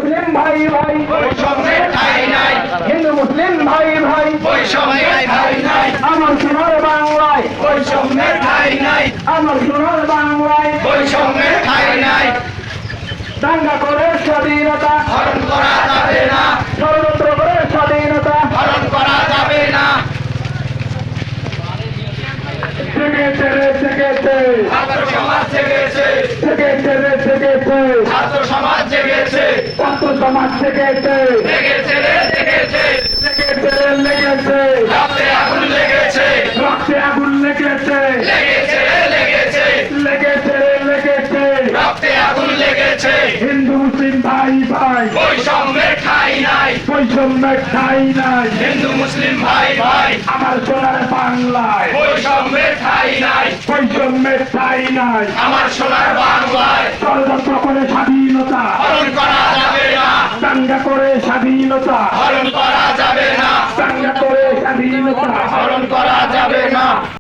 মুসলিম ভাই ভাই বৈষম্যের ঠাঁই নাই, হিন্দু মুসলিম ভাই ভাই বৈষম্যের ঠাঁই নাই, আমার সোনার বাংলায় বৈষম্যের ঠাঁই নাই, আমার সোনার বাংলায় বৈষম্যের ঠাঁই নাই, দাঙ্গা করে স্বাধীনতা হরণ করা যাবে না, ষড়যন্ত্র করে স্বাধীনতা হরণ করা যাবে না। জেগেছে রে জেগেছে ছাত্র সমাজ জেগেছে, জেগেছে রে জেগেছে ছাত্র সমাজ জেগেছে, ছাত্র সমাজ জেগেছে জেগেছে রে জেগেছে, লেগেছে রে লেগেছে রক্তে আগুন লেগেছে, রক্তে আগুন লেগেছে লেগেছে রে লেগেছে, লেগেছে রে লেগেছে রক্তে আগুন লেগেছে। হিন্দু মুসলিম ভাই ভাই বৈষম্যের ঠাঁই নাই, বৈষম্যের ঠাঁই নাই হিন্দু মুসলিম ভাই ভাই, আমার সোনার বাংলায় বৈষম্যের ঠাঁই নাই, বৈষম্যের ঠাঁই নাই আমার সোনার বাংলায় ষড়যন্ত্র করে স্বাধীনতা হরণ করা যাবে না, দাঙ্গা করে স্বাধীনতা